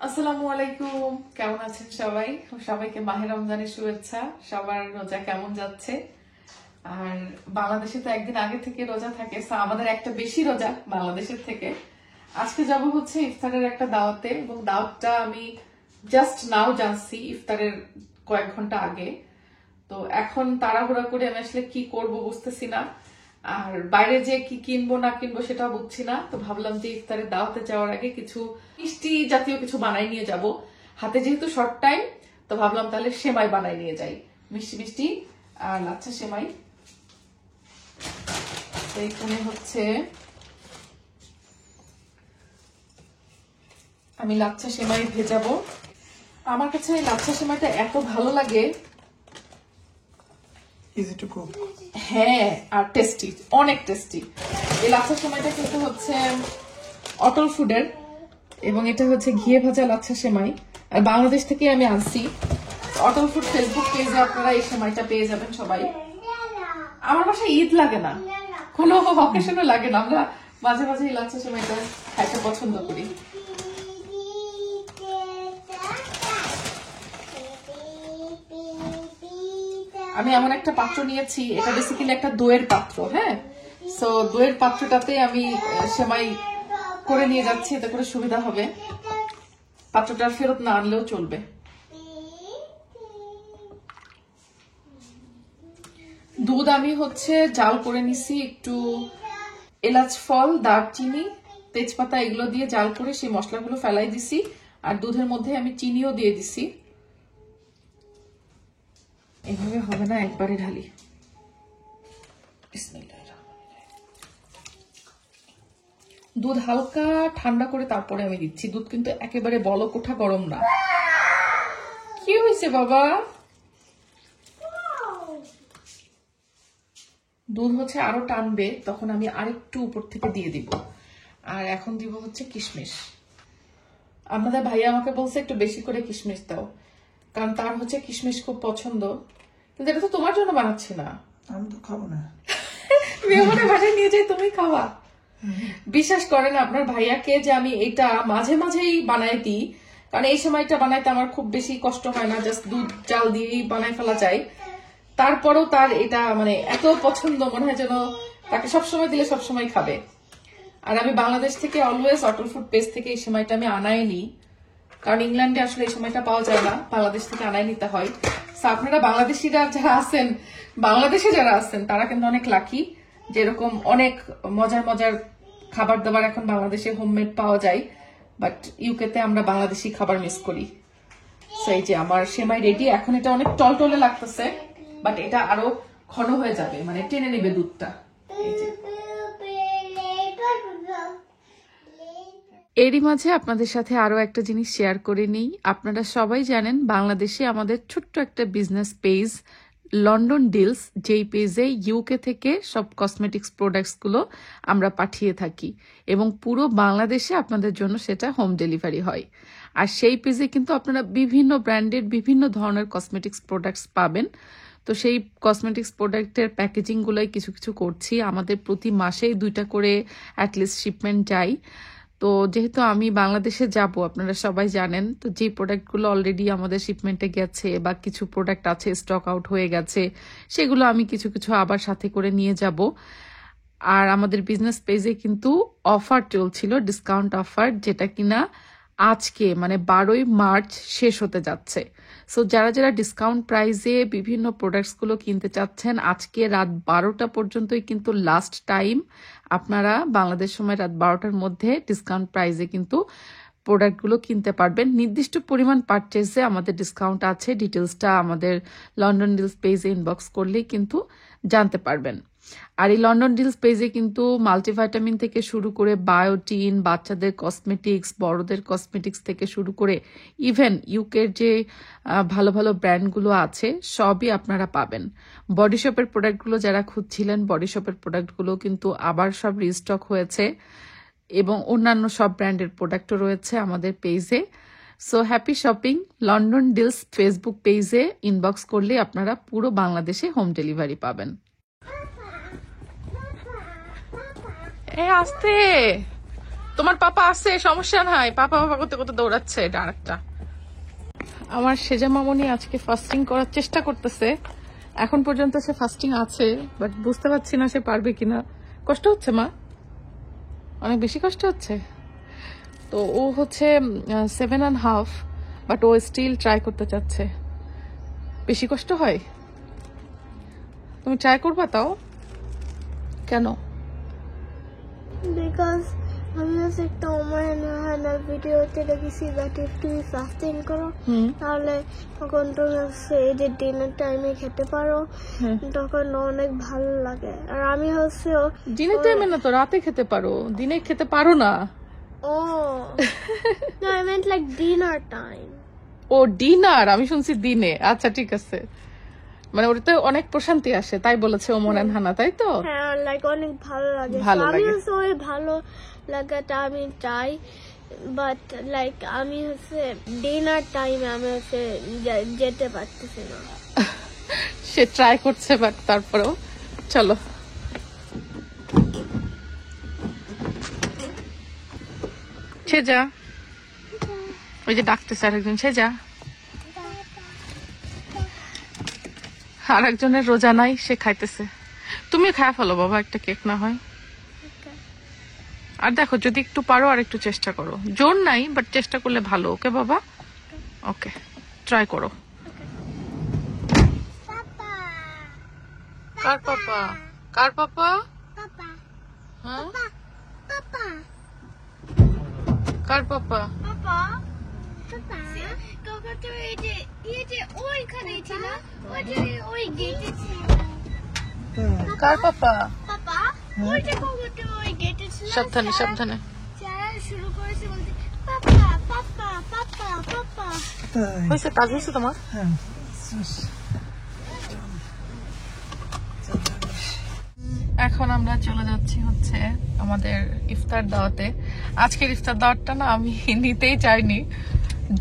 আসসালামু আলাইকুম, কেমন আছেন সবাই? সবাইকে মাহে রমজানের শুভেচ্ছা। সবার রোজা কেমন যাচ্ছে? আর বাংলাদেশে তো একদিন আগে থেকে রোজা থাকে, আমাদের একটা বেশি রোজা বাংলাদেশের থেকে। আজকে যাব হচ্ছে ইফতারের একটা দাওয়াতে, এবং দাওয়াতটা আমি জাস্ট নাও জানছি ইফতারের কয়েক ঘন্টা আগে। তো এখন তাড়াহুড়া করে আমি আসলে কি করব বুঝতেছি না, আর বাইরে যে কি কিনবো না কিনবো সেটাও বুঝছি না। তো ভাবলাম যে ইফতারের দাওয়াতে যাওয়ার আগে কিছু মিষ্টি জাতীয় কিছু বানাই নিয়ে যাব, হাতে যেহেতু শর্ট টাইম। তো ভাবলাম তাহলে সেমাই বানাই নিয়ে যাই, মিষ্টি মিষ্টি আর লাচ্ছা সেমাই। তো এখানে হচ্ছে আমি লাচ্ছা সেমাই ভেজাবো। আমার কাছে এই লাচ্ছা সেমাইটা এত ভালো লাগে, Easy to cook. হ্যাঁ, আর টেস্টি, অনেক টেস্টি। এই লাচ্ছা সেমাইটা কিন্তু হচ্ছে অটল ফুডের, এবং এটা হচ্ছে ঘিয়ে ভাজা লাচ্ছা সেমাই, আর বাংলাদেশ থেকে আমি আনছি। অটল ফুড ফেসবুক পেজে আপনারা এই সেমাইটা পেয়ে যাবেন সবাই। আমার বাসায় ঈদ লাগে না, কোনো অকেশনও লাগে না, আমরা মাঝে মাঝে এই লাচ্ছা সেমাইটা খাইতে পছন্দ করি। আমি এমন একটা পাত্র নিয়েছি, এটা বেসিক্যালি একটা দইয়ের পাত্র। হ্যাঁ, সো দইয়ের পাত্রটাতে আমি সেমাই করে নিয়ে যাচ্ছি, এতে করে সুবিধা হবে, পাত্রটা ফেরত না আনলেও চলবে। দুধ আমি হচ্ছে জাল করে নিছি, একটু এলাচ ফল, দারচিনি, তেজপাতা এগুলো দিয়ে জাল করে সেই মশলাগুলো ফেলাই দিছি, আর দুধের মধ্যে আমি চিনিও দিয়ে দিছি। এভাবে হবে না, একবারে ঢালি। দুধ হালকা ঠান্ডা করে তারপরে আমি দিচ্ছি, দুধ কিন্তু একেবারে বলক ওঠা গরম না। কি হয়েছে বাবা? দুধ হচ্ছে আরো টানবে, তখন আমি আরেকটু উপর থেকে দিয়ে দিব। আর এখন দিব হচ্ছে কিশমিশ। আমাদের ভাইয়া আমাকে বলছে একটু বেশি করে কিশমিশ দাও, কারণ তার হচ্ছে কিশমিশ খুব পছন্দ। কিন্তু এটা তো তোমার জন্য বানাচ্ছি না, আমি তো খাবো না। মেহমানের বাসায় নিয়ে যাই, তুমি খাওয়া। বিশ্বাস করেন আপনার ভাইয়াকে যে আমি এটা মাঝে মাঝেই বানাই দিই, কারণ এই সময়টা বানাইতে আমার খুব বেশি কষ্ট হয় না, জাস্ট দুধ জাল দিয়েই বানাই ফেলা যায়। তারপরেও তার এটা মানে এত পছন্দ, মনে হয় যেন তাকে সবসময় দিলে সবসময় খাবে। আর আমি বাংলাদেশ থেকে অলওয়েজ অটল ফুড পেজ থেকে এই সময়টা আমি আনাই নিই, কারণ ইংল্যান্ডে আসলে এই সময়টা পাওয়া যায় না, বাংলাদেশ থেকে আনাই নিতে হয়। আপনারা বাংলাদেশিরা যারা আছেন, বাংলাদেশে যারা আছেন, তারা কিন্তু অনেক লাকি, যেরকম অনেক মজার মজার খাবার দাবার এখন বাংলাদেশে হোমমেড পাওয়া যায়, বাট ইউকেতে আমরা বাংলাদেশি খাবার মিস করি। সেই যে আমার সেমাই রেডি, এখন এটা অনেক টলটলে লাগতেছে, বাট এটা আরো ঘন হয়ে যাবে, মানে টেনে নেবে দুধটা। এই যে এরই মাঝে আপনাদের সাথে আরো একটা জিনিস শেয়ার করে নিই। আপনারা সবাই জানেন বাংলাদেশে আমাদের ছোট্ট একটা বিজনেস পেজ লন্ডন ডিলস, যেই পেজে ইউকে থেকে সব কসমেটিক্স প্রোডাক্টস গুলো আমরা পাঠিয়ে থাকি, এবং পুরো বাংলাদেশে আপনাদের জন্য সেটা হোম ডেলিভারি হয়। আর সেই পেজে কিন্তু আপনারা বিভিন্ন ব্র্যান্ডের বিভিন্ন ধরনের কসমেটিক্স প্রোডাক্টস পাবেন। তো সেই কসমেটিক্স প্রোডাক্টের প্যাকেজিং গুলোই কিছু কিছু করছি, আমাদের প্রতি মাসেই 2টা করে অ্যাটলিস্ট শিপমেন্ট যায়। তো যেহেতু আমি বাংলাদেশে যাব, আপনারা সবাই জানেন, তো যে প্রোডাক্টগুলো অলরেডি আমাদের শিপমেন্টে গেছে বা কিছু প্রোডাক্ট আছে স্টক আউট হয়ে গেছে, সেগুলো আমি কিছু কিছু আবার সাথে করে নিয়ে যাব। আর আমাদের বিজনেস পেজে কিন্তু অফার চলছিল, ডিসকাউন্ট অফার, যেটা কিনা আজকে মানে 12ই মার্চ শেষ হতে যাচ্ছে। সো যারা যারা ডিসকাউন্ট প্রাইসে বিভিন্ন প্রোডাক্টসগুলো কিনতে চাচ্ছেন, আজকে রাত 12টা পর্যন্তই কিন্তু লাস্ট টাইম। আপনারা বাংলাদেশ সময় রাত 12টার মধ্যে ডিসকাউন্ট প্রাইসে কিন্তু প্রোডাক্টগুলো কিনতে পারবেন। নির্দিষ্ট পরিমাণ পারচেজে আমাদের ডিসকাউন্ট আছে, ডিটেলসটা আমাদের লন্ডন ডিলস পেজে ইনবক্স করলেই কিন্তু জানতে পারবেন। আর এই লন্ডন ডিলস পেজে কিন্তু মাল্টিভাইটামিন থেকে শুরু করে বায়োটিন, বাচ্চাদের কসমেটিক্স, বড়দের কসমেটিক্স থেকে শুরু করে ইভেন ইউকের যে ভালো ভালো ব্র্যান্ডগুলো আছে সবই আপনারা পাবেন। বডি শপের প্রোডাক্টগুলো যারা খুঁজছিলেন, বডি শপের প্রোডাক্টগুলো কিন্তু আবার সব রিস্টক হয়েছে, এবং অন্যান্য সব ব্র্যান্ডের প্রোডাক্টও রয়েছে আমাদের পেজে। So happy shopping. London deals Facebook পেজে ইনবক্স করলে আপনারা পুরো বাংলাদেশে হোম ডেলিভারি পাবেন। আস্তে তোমার পাপা আছে, সমস্যা নাই, পাপা পাপা করতে করতে দৌড়াচ্ছে। এটা আরেকটা। আমার সেজা মামনি আজকে ফাস্টিং করার চেষ্টা করতেছে। এখন পর্যন্ত সে ফাস্টিং আছে, বাট বুঝতে পারছি না সে পারবে কিনা। কষ্ট হচ্ছে মা, অনেক বেশি কষ্ট হচ্ছে। তো ও হচ্ছে 7.5, বাট ও স্টিল ট্রাই করতে চাচ্ছে। বেশি কষ্ট হয়? তুমি ট্রাই করবা তাও? কেন? বিকজ আমি হচ্ছে একটা ওমানের ভিডিওতে দেখেছি দ্যাট ইফ তুমি ফাস্টিং করো তাহলে তখন তুমি হচ্ছে এই যে ডিনার টাইমে খেতে পারো, তখন অনেক ভালো লাগে। আর আমি হচ্ছে দিনের টাইমে না তো, রাতে খেতে পারো, দিনে খেতে পারো না। ও no, I meant like dinner time. ও ডিনার, আমি শুনছি দিনে। আচ্ছা ঠিক আছে, মানে ওটাতে অনেক প্রশান্তি আসে তাই বলেছে ওমর এন্ড হানা, তাই তো? হ্যাঁ, লাইক অনেক ভালো লাগে। ভালো আমি লাগে। হচ্ছে ওই ভালো লাগাটা আমি চাই, বাট লাইক আমি হচ্ছে ডিনার টাইমে আমি হচ্ছে যেতে পারতেছি না। সে ট্রাই করছে, বাট তারপরেও চলো। সে যা, ওই যে ডাকতেছে আরেকজন, সে যা। আর একজনের রোজা নাই, সে খাইতেছে। তুমি খায় ফেলো বাবা, একটা কেক না হয়। আর দেখো যদি একটু পারো আর একটু চেষ্টা করো, জোর নাই বাট চেষ্টা করলে ভালো। ওকে বাবা, ওকে ট্রাই করো। কার পাপা? কার পাপা? পাপা হ্যাঁ, পাপা কার পাপা? পাপা পাপা কখন তুমি এই যে ওইখানে ছিল, ওই যে ওই গেটে ছিল। কার পাপা? পাপা ওই যে কখন তুমি ওই গেটে ছিল, সাবধানে সাবধানে। যারা শুরু করেছে বলতে পাপা পাপা পাপা পাপা। তাই হয়েছে, কাজ হয়েছে তোমার? হ্যাঁ এখন আমরা চলে যাচ্ছি হচ্ছে আমাদের ইফতার দাওয়াতে। আজকের ইফতার দাওয়াতটা না আমি নিতেই চাইনি,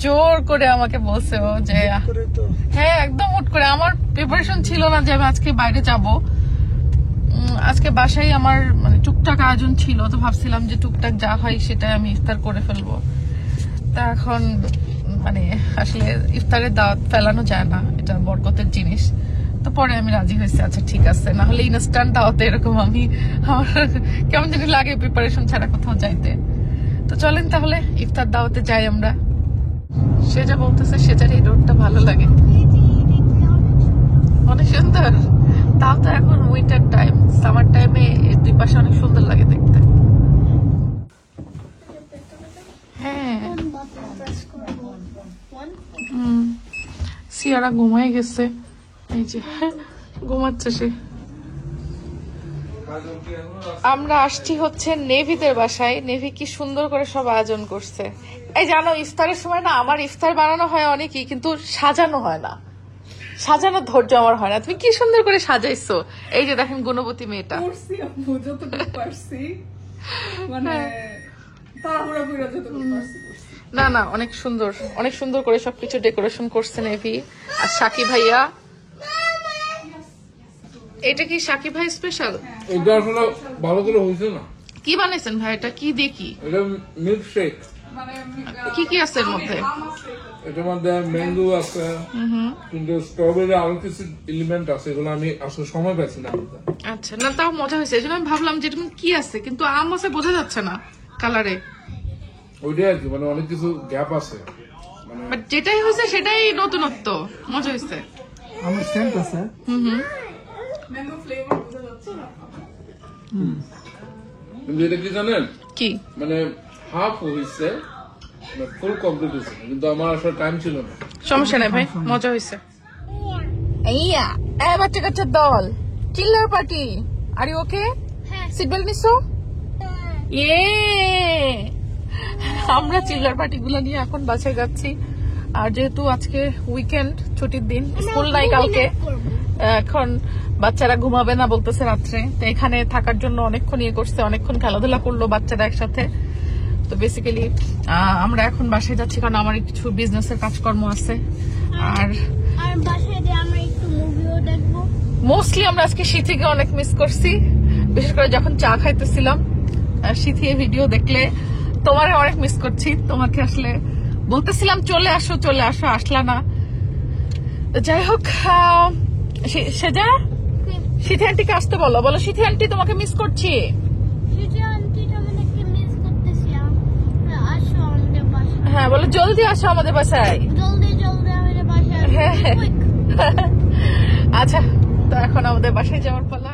জোর করে আমাকে বলছে ও যে করে তো হ্যাঁ একদম হুট করে। আমার প্রিপারেশন ছিল না যে আমি আজকে বাইরে যাব। আজকে বাসায় আমার মানে টুকটাক আয়োজন ছিল, তো ভাবছিলাম যে টুকটাক যা হয় সেটাই আমি ইফতার করে ফেলবো। তা এখন মানে আসলে ইফতারের দাওয়াত ফেলানো যায় না, এটা বরকতের জিনিস। তো পরে আমি রাজি হয়েছি, আচ্ছা ঠিক আছে, না হলে ইনস্ট্যান্ট দাওয়াতে এরকম আমি আমার কেমন জানি লাগে প্রিপারেশন ছাড়া কোথাও যাইতে। তো চলেন তাহলে ইফতার দাওয়াতে যাই আমরা। সে যা বলতেছে সেটার এই রোডটা ভালো লাগে, অনেক সুন্দর। তাও তো এখন উইন্টার টাইম, সামার টাইমে দুই পাশে অনেক সুন্দর লাগে দেখতে। হ্যাঁ, সিয়ারা ঘুমাই গেছে, এই যে ঘুমাচ্ছে সে। আমরা আসছি হচ্ছে নেভিদের বাসায়। নেভি কি সুন্দর করে সব আয়োজন করছে। এই জানো ইফতারের সময় না আমার ইফতার বানানো হয় অনেকই, কিন্তু সাজানো হয় না, সাজানোর ধৈর্য আমার হয় না। তুমি কি সুন্দর করে সাজাইছো। এই যে দেখেন গুণবতী মেয়েটা। করছি আপু যতটুকু পারছি, মানে তাড়াহুড়া করে যতটুকু পারছি করছি। না না, অনেক সুন্দর, অনেক সুন্দর করে সবকিছু ডেকোরেশন করছে নেভি আর সাকি ভাইয়া। এটা কি সাকি ভাই স্পেশাল? এটা আসলে ভালো করে হয়েছে না। কি বানাইছেন ভাই? এটা কি দেখি, এটা মিল্ক শেক, মানে কি কি আছে এর মধ্যে? এটার মধ্যে ম্যাঙ্গো আছে, কিন্তু স্ট্রবেরি আরো কিছু এলিমেন্ট আছে, এগুলো আমি আসলে সময় পাচ্ছি না। আচ্ছা, না তাও মজা হয়েছে। এই জন্য আমি ভাবলাম যে এরকম কি আছে, কিন্তু আম আছে বোঝা যাচ্ছে না কালারে। ওইটাই আর কি, মানে অনেক কিছু গ্যাপ আছে, মানে বাট যেটাই হয়েছে সেটাই নতুনত্ব, মজা হয়েছে। আমার সেন্ট আছে। ম্যাঙ্গো ফ্লেভার বোঝা যাচ্ছে না। কিন্তু এটা কি জানেন, কি মানে হাফ হয়েছে, ফুল কমপ্লিট হয়েছে, কিন্তু আমার আসলে টাইম ছিল না। সমস্যা নেই ভাই, মজা হয়েছে। ইয়া এ বাচ্চা কাচ্চার দল, চিল্লার party. Are you okay? Seat belt নিছো? ইয়ে, আমরা চিল্লার পার্টি গুলো নিয়ে এখন বাসায় যাচ্ছি। আর যেহেতু আজকে উইকেন্ড, ছুটির দিন, স্কুল নাই কালকে, এখন বাচ্চারা ঘুমাবে না বলতেছে রাত্রে, তো এখানে থাকার জন্য অনেকক্ষণ ইয়ে করছে, অনেকক্ষণ খেলাধুলা করলো বাচ্চারা একসাথে। তো বেসিক্যালি আমরা এখন বাসায় যাচ্ছি, কারণ আমার কিছু বিজনেসের কাজকর্ম আছে। আর বাসায় যে আমরা একটু মুভিও দেখবো। মোস্টলি আমরা আজকে শীতিকে অনেক মিস করছি, বিশেষ করে যখন চা খাইতেছিলাম। শীতি ভিডিও দেখলে তোমারে অনেক মিস করছি, তোমাকে আসলে বলতেছিলাম চলে আসো আসলা না। তো যাই হোক, সেজা সিথি আন্টিকে আসতে বলো, বলো সিথি আন্টি তোমাকে মিস করছি। হ্যাঁ বলো জলদি আসো আমাদের বাসায়। হ্যাঁ আচ্ছা, তো এখন আমাদের বাসায় যাওয়ার পালা।